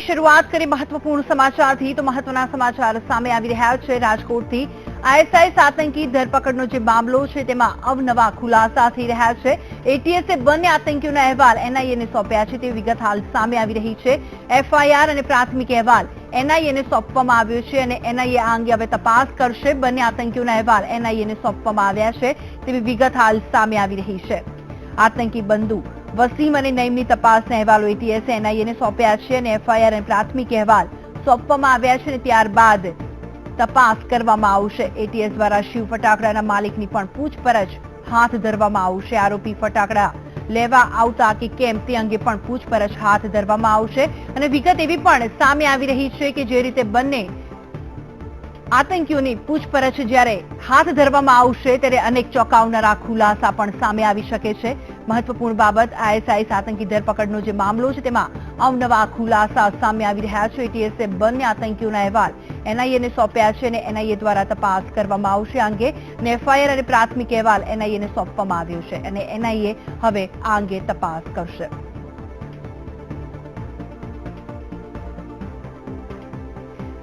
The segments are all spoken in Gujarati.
શરૂઆત કરી મહત્વપૂર્ણ સમાચારથી તો મહત્વના સમાચાર સામે આવી રહ્યા છે રાજકોટથી આઈએસઆઈએસ આતંકી ધરપકડનો જે મામલો છે તેમાં અવનવા ખુલાસા થઈ રહ્યા છે એટીએસે બંને આતંકીઓના અહેવાલ એનઆઈએને સોંપ્યા છે તેવી વિગત હાલ સામે આવી રહી છે એફઆઈઆર અને પ્રાથમિક અહેવાલ એનઆઈએને સોંપવામાં આવ્યો છે અને એનઆઈએ આ અંગે હવે તપાસ કરશે બંને આતંકીઓના અહેવાલ એનઆઈએને સોંપવામાં આવ્યા છે તેવી વિગત હાલ સામે આવી રહી છે આતંકી બંધુ વસીમ અને નઈમની તપાસના અહેવાલો એટીએસે એનઆઈએને સોંપ્યા છે અને એફઆઈઆર અને પ્રાથમિક અહેવાલ સોંપવામાં આવ્યા છે અને ત્યારબાદ તપાસ કરવામાં આવશે એટીએસ દ્વારા શિવ ફટાકડાના માલિકની પણ પૂછપરછ હાથ ધરવામાં આવશે આરોપી ફટાકડા લેવા આવતા કે કેમ તે અંગે પણ પૂછપરછ હાથ ધરવામાં આવશે અને વિગત એવી પણ સામે આવી રહી છે કે જે રીતે બંને આતંકીઓની પૂછપરછ જ્યારે હાથ ધરવામાં આવશે ત્યારે અનેક ચોંકાવનારા ખુલાસા પણ સામે આવી શકે છે મહત્વપૂર્ણ બાબત આઈએસઆઈએસ આતંકી ધરપકડનો જે મામલો છે તેમાં અવનવા ખુલાસા સામે આવી રહ્યા છે એટીએસે બંને આતંકીઓના અહેવાલ એનઆઈએને સોંપ્યા છે અને એનઆઈએ દ્વારા તપાસ કરવામાં આવશે આ અંગે અને એફઆઈઆર અને પ્રાથમિક અહેવાલ એનઆઈએને સોંપવામાં આવ્યો છે અને એનઆઈએ હવે આ અંગે તપાસ કરશે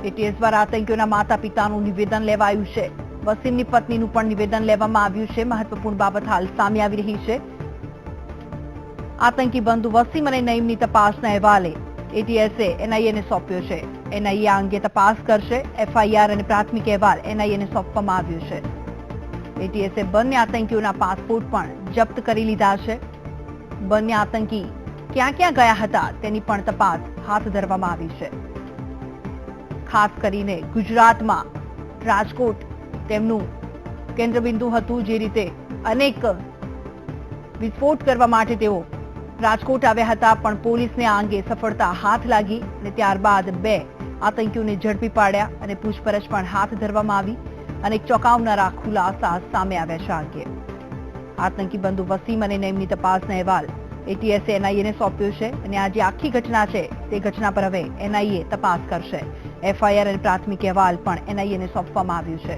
એટીએસ દ્વારા આતંકીઓના માતા પિતાનું નિવેદન લેવાયું છે વસીમની પત્નીનું પણ નિવેદન લેવામાં આવ્યું છે મહત્વપૂર્ણ બાબત હાલ સામે આવી રહી છે આતંકી બંધુ વસીમ અને નઈમની તપાસના અહેવાલે એટીએસે એનઆઈએને સોંપ્યો છે એનઆઈએ આ અંગે તપાસ કરશે એફઆઈઆર અને પ્રાથમિક અહેવાલ એનઆઈએને સોંપવામાં આવ્યો છે એટીએસે બંને આતંકીઓના પાસપોર્ટ પણ જપ્ત કરી લીધા છે બંને આતંકી ક્યાં ક્યાં ગયા હતા તેની પણ તપાસ હાથ ધરવામાં આવી છે ખાસ કરીને ગુજરાતમાં રાજકોટ તેમનું કેન્દ્રબિંદુ હતું જે રીતે અનેક વિસ્ફોટ કરવા માટે તેઓ રાજકોટ આવ્યા હતા પણ પોલીસને આ અંગે સફળતા હાથ લાગી અને ત્યારબાદ બે આતંકીઓને ઝડપી પાડ્યા અને પૂછપરછ પણ હાથ ધરવામાં આવી અને ચોંકાવનારા ખુલાસા સામે આવ્યા છે અંગે આતંકી બંધુ વસીમ અને નઈમની તપાસના અહેવાલ એટીએસે એનઆઈએને સોંપ્યો છે અને આ જે આખી ઘટના છે તે ઘટના પર હવે એનઆઈએ તપાસ કરશે એફઆઈઆર અને પ્રાથમિક અહેવાલ પણ એનઆઈએને સોંપવામાં આવ્યું છે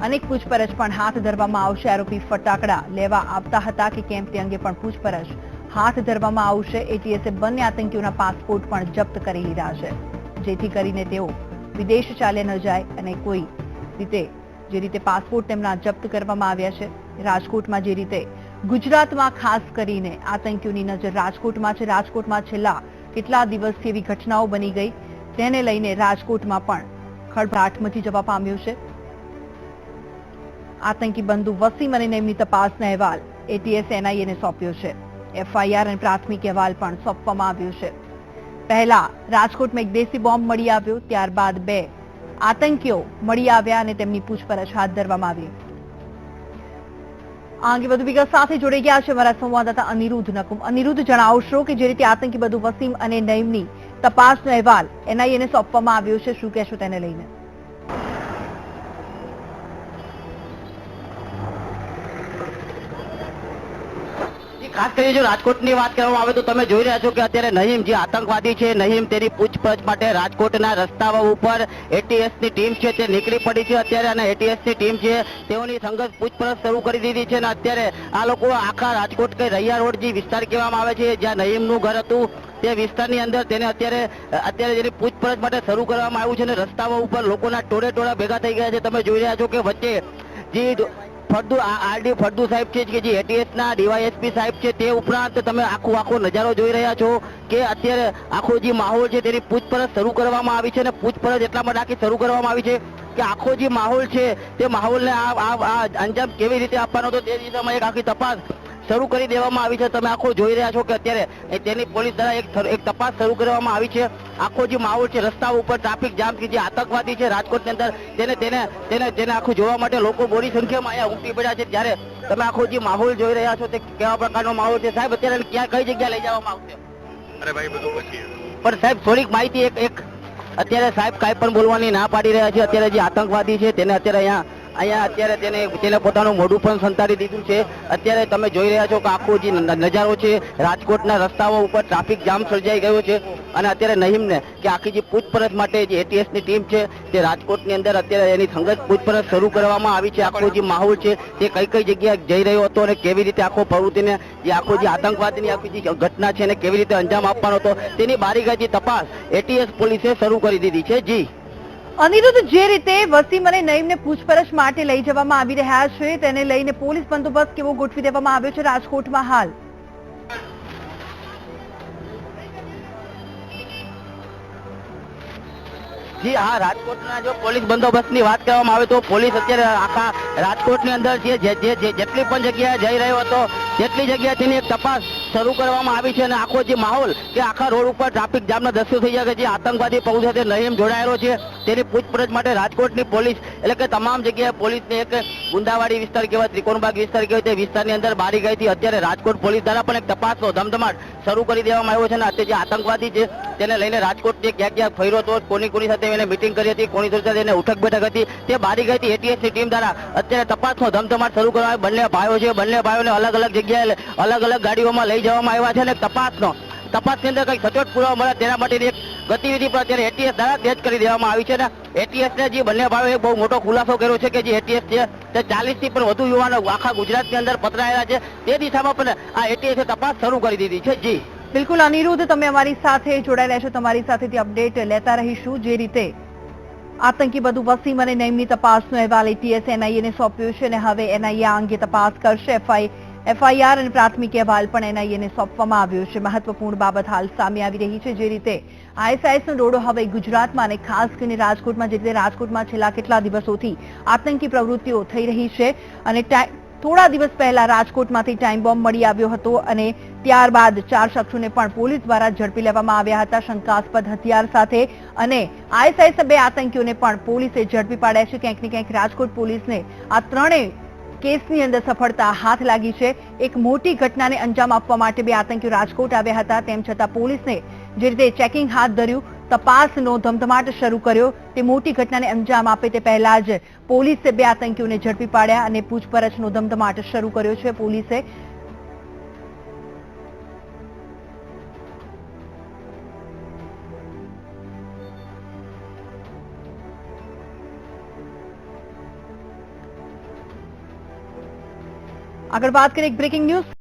અનેક પૂછપરછ પણ હાથ ધરવામાં આવશે આરોપી ફટાકડા લેવા આવતા હતા કે કેમ તે અંગે પણ પૂછપરછ હાથ ધરવામાં આવશે એટીએસે બંને આતંકીઓના પાસપોર્ટ પણ જપ્ત કરી લીધા છે જેથી કરીને તેઓ વિદેશ ચાલ્યા ન જાય અને કોઈ રીતે જે રીતે પાસપોર્ટ તેમના જપ્ત કરવામાં આવ્યા છે રાજકોટમાં જે રીતે ગુજરાતમાં ખાસ કરીને આતંકીઓની નજર રાજકોટમાં છે રાજકોટમાં છેલ્લા કેટલા દિવસથી એવી ઘટનાઓ બની ગઈ તેને લઈને રાજકોટમાં પણ ખળભળાટ મચી જવા પામ્યો છે આતંકી બંધુ વસીમ અને નઈમની તપાસના અહેવાલ એટીએસ એનઆઈએને સોંપ્યો છે એફઆઈઆર અને પ્રાથમિક અહેવાલ પણ સોંપવામાં આવ્યો છે પહેલા રાજકોટમાં એક દેશી બોમ્બ મળી આવ્યો ત્યારબાદ બે આતંકીઓ મળી આવ્યા અને તેમની પૂછપરછ હાથ ધરવામાં આવી આ અંગે વધુ વિગત સાથે જોડાઈ ગયા છે મારા સંવાદદાતા અનિરુદ્ધ નકુમ અનિરુદ્ધ જણાવશો કે જે રીતે આતંકી બંધુ વસીમ અને નઈમની તપાસનો અહેવાલ એનઆઈએને સોંપવામાં આવ્યો છે શું કહેશો તેને લઈને ખાસ કરીને જો રાજકોટની વાત કરવામાં આવે તો તમે જોઈ રહ્યા છો કે અત્યારે નહીમ જે આતંકવાદી છે નહીમ તેની પૂછપરછ માટે રાજકોટના રસ્તાઓ ઉપર એટીએસની ટીમ છે તે નીકળી પડી છે અત્યારે અને એટીએસની ટીમ છે તેઓની સંઘર્ષ પૂછપરછ શરૂ કરી દીધી છે અને અત્યારે આ લોકો આખા રાજકોટ કે રૈયા રોડ જે વિસ્તાર કહેવામાં આવે છે જ્યાં નહીમનું ઘર હતું તે વિસ્તારની અંદર તેને અત્યારે જેની પૂછપરછ માટે શરૂ કરવામાં આવ્યું છે અને રસ્તાઓ ઉપર લોકોના ટોળે ટોળા ભેગા થઈ ગયા છે તમે જોઈ રહ્યા છો કે વચ્ચે જે આરડી ફળદુ સાહેબ છે કે જે એટીએસ ના ડીવાયએસપી સાહેબ છે તે ઉપરાંત તમે આખો નજારો જોઈ રહ્યા છો કે અત્યારે આખો જે માહોલ છે તેની પૂછપરછ શરૂ કરવામાં આવી છે અને પૂછપરછ એટલા માટે આખી શરૂ કરવામાં આવી છે કે આખો જે માહોલ છે તે માહોલને અંજામ કેવી રીતે આપવાનો હતો તે દિશામાં એક આખી તપાસ શરૂ કરી દેવામાં આવી છે તમે આખો જોઈ રહ્યા છો કે અત્યારે તેની પોલીસ દ્વારા એક તપાસ શરૂ કરવામાં આવી છે આખો જે માહોલ છે રસ્તા ઉપર ટ્રાફિક જામ કે જે આતંકવાદી છે રાજકોટની અંદર તેને આખું જોવા માટે લોકો મોટી સંખ્યામાં અહીંયા ઉમટી પડ્યા છે ત્યારે તમે આખો જે માહોલ જોઈ રહ્યા છો તે કેવા પ્રકારનો માહોલ છે સાહેબ અત્યારે ક્યાં કઈ જગ્યા લઈ જવામાં આવશે અરે ભાઈ બધું પછી પણ સાહેબ થોડીક માહિતી એક અત્યારે સાહેબ કાંઈ પણ બોલવાની ના પાડી રહ્યા છે અત્યારે જે આતંકવાદી છે તેને અત્યારે અહીંયા અહીંયા અત્યારે તેને પોતાનું મોઢું પણ સંતાડી દીધું છે. અત્યારે તમે જોઈ રહ્યા છો કે આખો જે નજારો છે રાજકોટના રસ્તાઓ ઉપર ટ્રાફિક જામ સર્જાઈ ગયો છે અને અત્યારે નહીમને કે આખી જે પૂછપરછ માટે જે ATS ની ટીમ છે તે રાજકોટની અંદર અત્યારે એની સંગત પૂછપરછ શરૂ કરવામાં આવી છે. આખો જે માહોલ છે તે કઈ જગ્યાએ જઈ રહ્યો હતો અને કેવી રીતે આખો પ્રવૃત્તિને જે આખો જે આતંકવાદની આખી જે ઘટના છે એને કેવી રીતે અંજામ આપવાનો હતો તેની બારીકાઈથી તપાસ ATS પોલીસે શરૂ કરી દીધી છે. જી અનિરુદ્ધ, જે રીતે વસીમ અને નઈમને પૂછપરછ માટે લઈ જવામાં આવી રહ્યા છે તેને લઈને પોલીસ બંદોબસ્ત કેવો ગોઠવી દેવામાં આવ્યો છે રાજકોટમાં હાલ? જી હા, રાજકોટના જો પોલીસ બંદોબસ્તની વાત કરવામાં આવે તો પોલીસ અત્યારે આખા રાજકોટની અંદર જેટલી પણ જગ્યાએ જઈ રહ્યો હતો તેટલી જગ્યાએ તેની એક તપાસ શરૂ કરવામાં આવી છે અને આખો જે માહોલ કે આખા રોડ ઉપર ટ્રાફિક જામના દ્રશ્યો થઈ જાય કે જે આતંકવાદી પ્રવૃત્તિ સાથે નહીમ જોડાયેલો છે તેની પૂછપરછ માટે રાજકોટની પોલીસ એટલે કે તમામ જગ્યાએ પોલીસને એક ગુંદાવાડી વિસ્તાર કહેવાય, ત્રિકોણબાગ વિસ્તાર કહેવાય તે વિસ્તારની અંદર બારીકાઈથી અત્યારે રાજકોટ પોલીસ દ્વારા પણ એક તપાસનો ધમધમાટ શરૂ કરી દેવામાં આવ્યો છે અને અત્યારે જે આતંકવાદી છે તેને લઈને રાજકોટથી ક્યાં ફર્યો હતો, કોની સાથે એને મીટિંગ કરી હતી, કોની સાથે એને ઉઠક બેઠક હતી તે બારીકાઈથી ATS ની ટીમ દ્વારા અત્યારે તપાસનો ધમધમાટ શરૂ કરવામાં બંને ભાઈઓ છે, બંને ભાઈઓને અલગ અલગ જગ્યાએ અલગ અલગ ગાડીઓમાં લઈ જવામાં આવ્યા છે અને તપાસની અંદર કઈ સચોટ પુરાવા મળે તેના માટેની એક ગતિવિધિ પર અત્યારે ATS દ્વારા તેજ કરી દેવામાં આવી છે અને ATS ને જે બંને ભાઈઓએ બહુ મોટો ખુલાસો કર્યો છે કે જે ATS છે તે 40 થી પણ વધુ યુવાનો આખા ગુજરાતની અંદર પથરાયેલા છે તે દિશામાં પણ આ ATS તપાસ શરૂ કરી દીધી છે. જી બિલકુલ અનિરુદ્ધ, તમે અમારી સાથે જોડાયેલા છો, તમારી સાથેથી અપડેટ લેતા રહીશું. જે રીતે આતંકી બધું વસીમ અને નઈમની તપાસનો અહેવાલ ATS NIA ને સોંપ્યો છે અને હવે NIA આ અંગે તપાસ કરશે. FIR અને પ્રાથમિક અહેવાલ પણ NIA ને સોંપવામાં આવ્યો છે. મહત્વપૂર્ણ બાબત હાલ સામે આવી રહી છે, જે રીતે ISIS નો દોડો હવે ગુજરાતમાં અને ખાસ કરીને રાજકોટમાં, જે રીતે રાજકોટમાં છેલ્લા કેટલા દિવસોથી આતંકી પ્રવૃત્તિઓ થઈ રહી છે અને થોડા દિવસ પહેલા રાજકોટમાંથી ટાઈમ બોમ્બ મળી આવ્યો હતો અને ત્યારબાદ 4 શખ્સોને પણ પોલીસ દ્વારા ઝડપી લેવામાં આવ્યા હતા શંકાસ્પદ હથિયાર સાથે અને ISIS 2 આતંકીઓને પણ પોલીસે ઝડપી પાડ્યા છે. ક્યાંક ને ક્યાંક રાજકોટ પોલીસને આ ત્રણેય કેસની અંદર સફળતા હાથ લાગી છે. એક મોટી ઘટનાને અંજામ આપવા માટે 2 આતંકીઓ રાજકોટ આવ્યા હતા, તેમ છતાં પોલીસને જે રીતે ચેકિંગ હાથ ધર્યું, તપાસનો ધમધમાટ શરૂ કર્યો, તે મોટી ઘટનાને અંજામ આપે તે પહેલા જ પોલીસે 2 આતંકીઓને ઝડપી પાડ્યા અને પૂછપરછનો ધમધમાટ શરૂ કર્યો છે પોલીસે. આગળ વાત કરીએ એક બ્રેકિંગ ન્યૂઝ